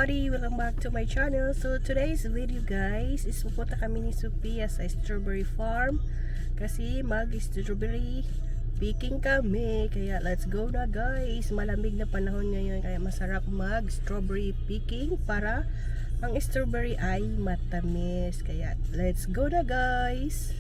everybody! Welcome back to my channel. So today's video guys is pupunta kami ni Sophia sa strawberry farm kasi mag-strawberry picking kami. Kaya let's go na guys. Malamig na panahon ngayon kaya masarap mag-strawberry picking para ang strawberry ay matamis. Kaya let's go na guys.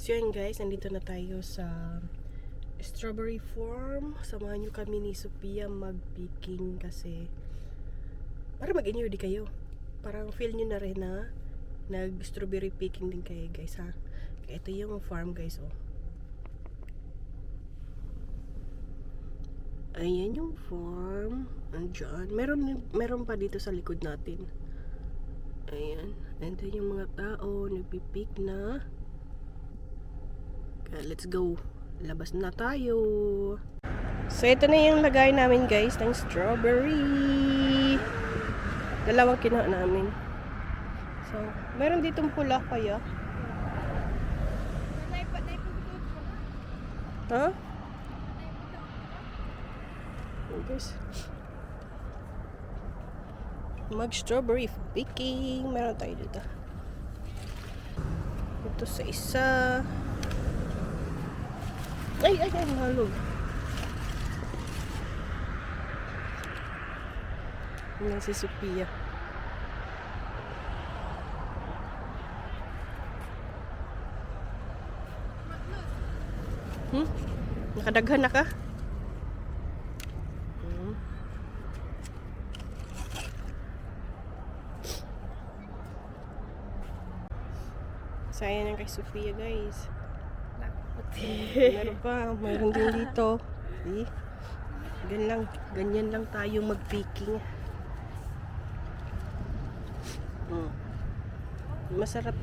So yun guys, nandito na tayo sa strawberry farm. Samahan nyo kami ni Sophia mag-picking kasi para mag-enjoy di kayo. Parang feel nyo na rin na nag-strawberry picking din kayo guys ha. Ito yung farm guys oh. Ayan yung farm. Andyan. Meron pa dito sa likod natin. Ayan. Andyan yung mga tao nagpipick na. Let's go. Labas na tayo. So ito na yung lagay namin guys ng strawberry. Dalawang kinuha namin. So meron ditong pula kaya. Ha? Guys. Mag strawberry picking. Meron tayo dito. Ito sa isa. Ay, nalog. Yan si Sophia. Nakadaghan na ka? Sayang yan kay Sophia guys. Meron din dito. See? Ganyan lang tayo mag-picking. Masarap.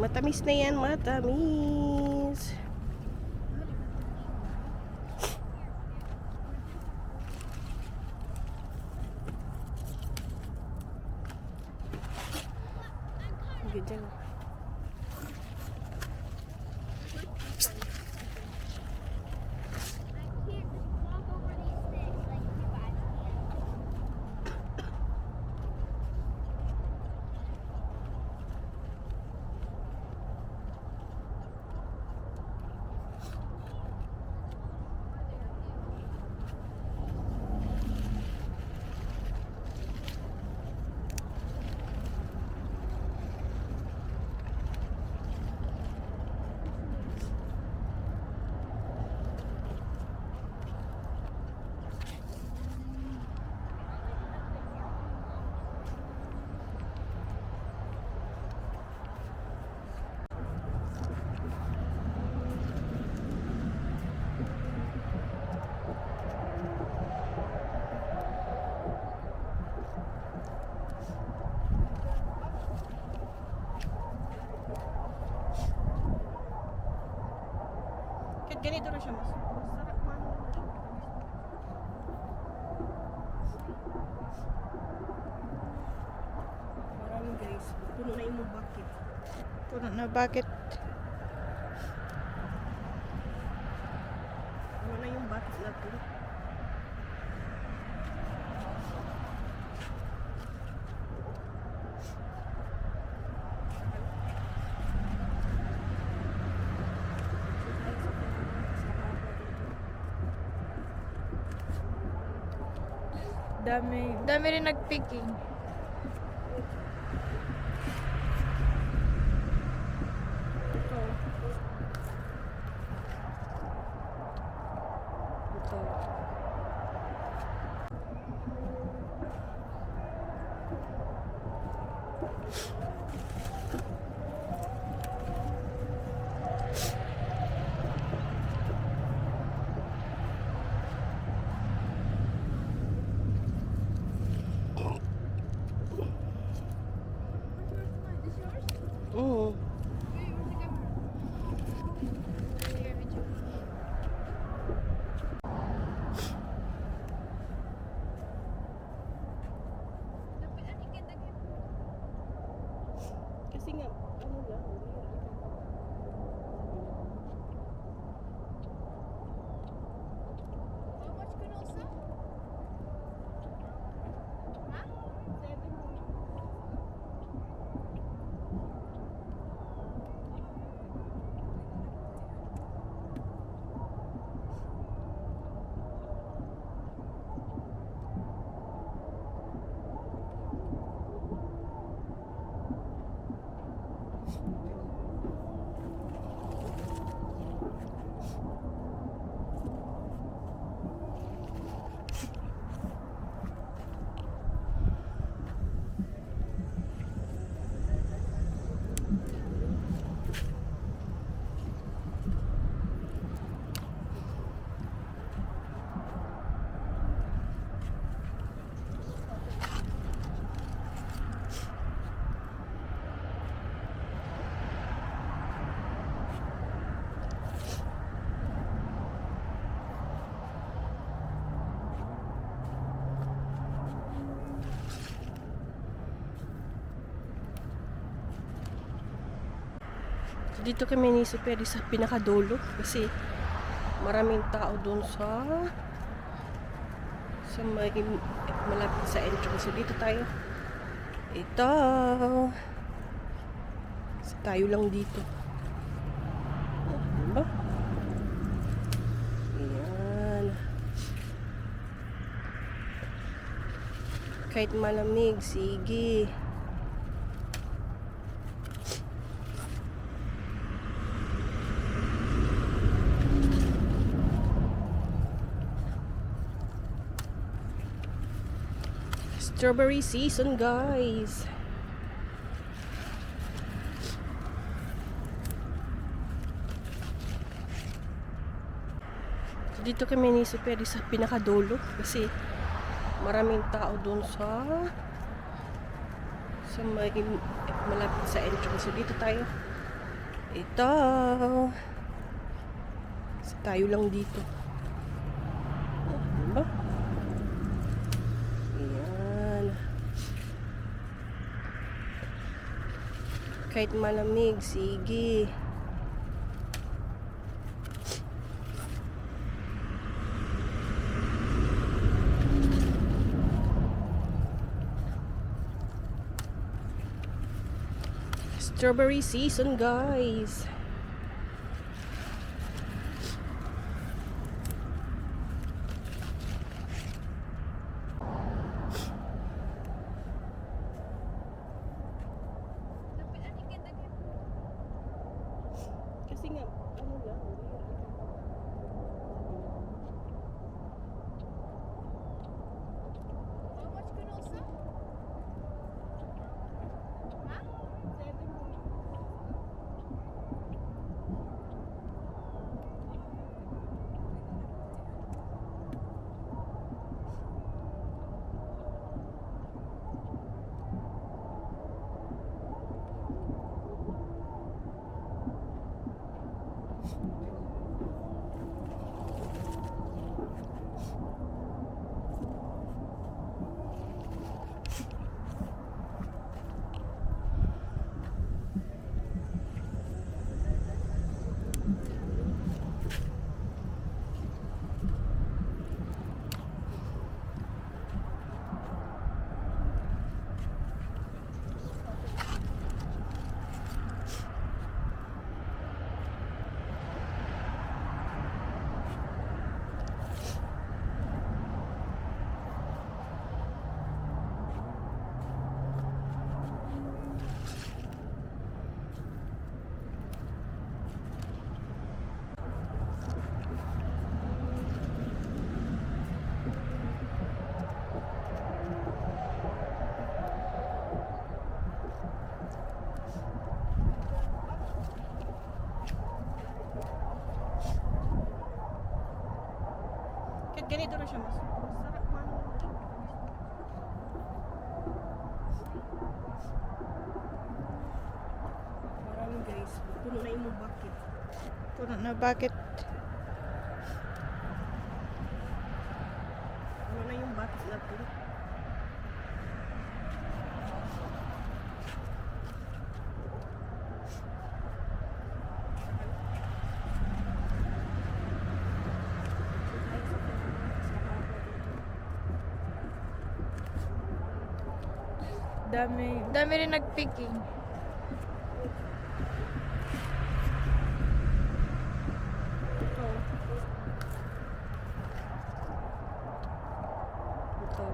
Matamis na yan, matamis. Ganyan. Ganito na siya masarap man. Marami guys. Puno na yung bucket. Puno na bucket. Puno na yung bucket natin. Dami rin nagpicking. Ito. Dito kami ni Superi sa pinakadulo kasi maraming tao doon sa may malapit sa entrance. So dito tayo. Ito. So, tayo lang dito. Diba? Ayan. Kahit malamig, sige. Strawberry season, guys. So, dito kami ni Superi sa pinakadulo kasi maraming tao doon sa may malapit sa entrance. So dito tayo. Ito. So, tayo lang dito. Diba? Kahit malamig, sige. Strawberry season, guys. Kasi nga, ano lang, How much can also? Huh? 7. kahit ganito na siya, mas sarap man. Maraming guys, puno na yung bucket. Puno na bakit? Puno na yung bucket natin. Dami rin nagpicking. Ito. Ito.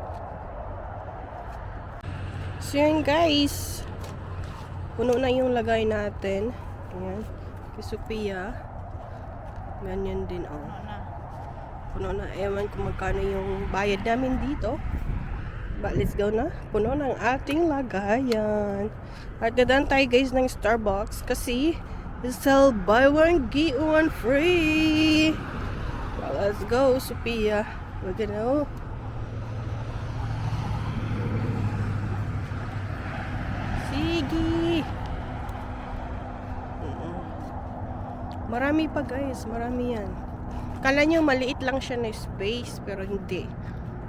So yan guys. Puno na yung lagay natin. Ayan. Kay Sophia. Ganyan din oh. Ano na? Puno na. Ewan kung magkano yung bayad namin dito. But let's go na. Puno ng ating lagayan. At dadaan tayo guys ng Starbucks kasi sell buy one get one free. Well, let's go, Sophia. We're gonna sige. Marami pa guys, marami yan. Kala nyo maliit lang siya na space, pero hindi.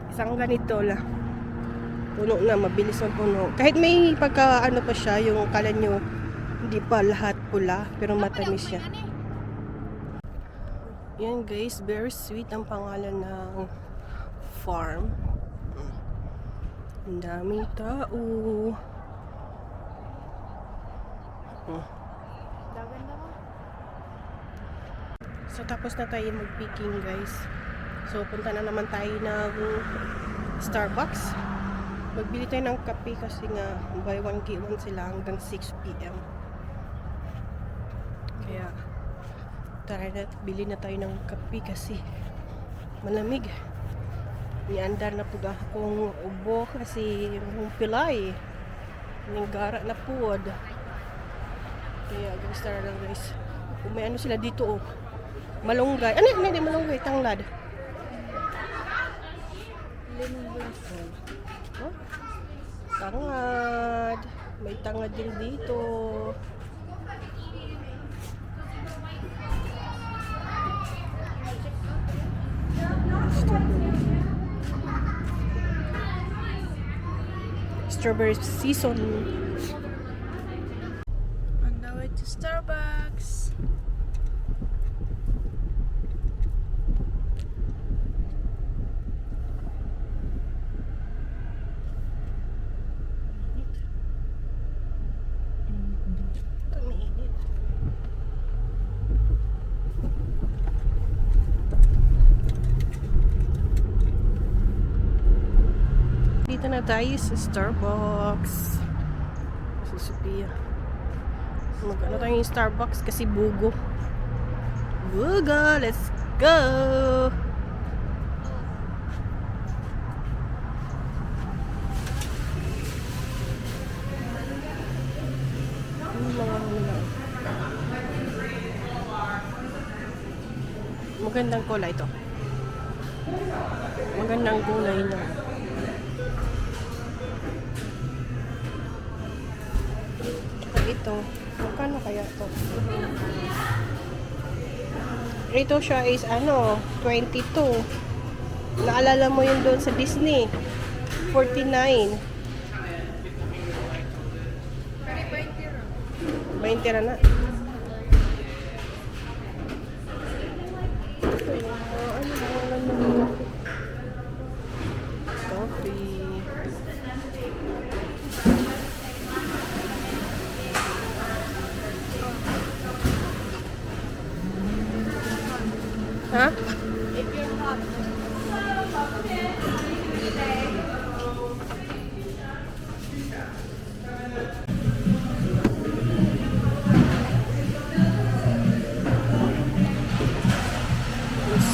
Isang ganito lang. Puno na, mabilis ang puno. Kahit may pagka ano pa siya, yung kala nyo hindi pa lahat pula, pero matamis siya. Yan guys, very sweet ang pangalan ng farm. Ang daming tao. Dagan naman. So tapos na tayo mag-picking guys. So punta na naman tayo ng Starbucks. Magbili tayo ng kape kasi nga buy one get one sila hanggang 6 PM. Kaya tara na, bili na tayo ng kape kasi malamig. Niandar na po akong ubo kasi yung pilay. Yung gara na po. Kaya guys, tara lang guys. May ano sila dito oh. Malunggay. Ano? Hindi malunggay. Tanglad. Lemongrass. Oh? Tangad. May tangad din dito. Strawberry season. On the way to Starbucks. Tumiinit. Dito na tayo sa Starbucks. Si Sophia. Mag-ano tayo yung Starbucks kasi bugo. Bugo! Let's go! Yung mga ano lang. Magandang kulay ito. Magandang kulay na. Tsaka ito. Magkano kaya ito? Ito siya is ano, 22. Naalala mo yun doon sa Disney. 49. 20 na na. Coffee. Ha? If you're hot.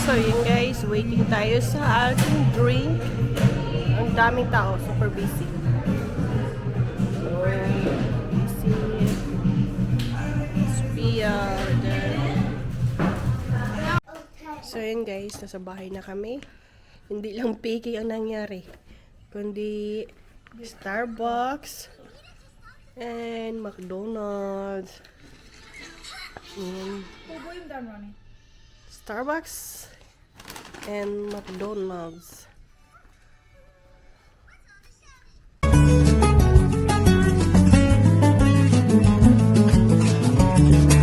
So yun guys, waiting tayo sa ating drink. Ang daming tao, super busy. Busy. Sophia. So yun guys, nasa bahay na kami. Hindi lang picking ang nangyari, kundi Starbucks and McDonald's. Pubo yung done running. Starbucks and McDonald's.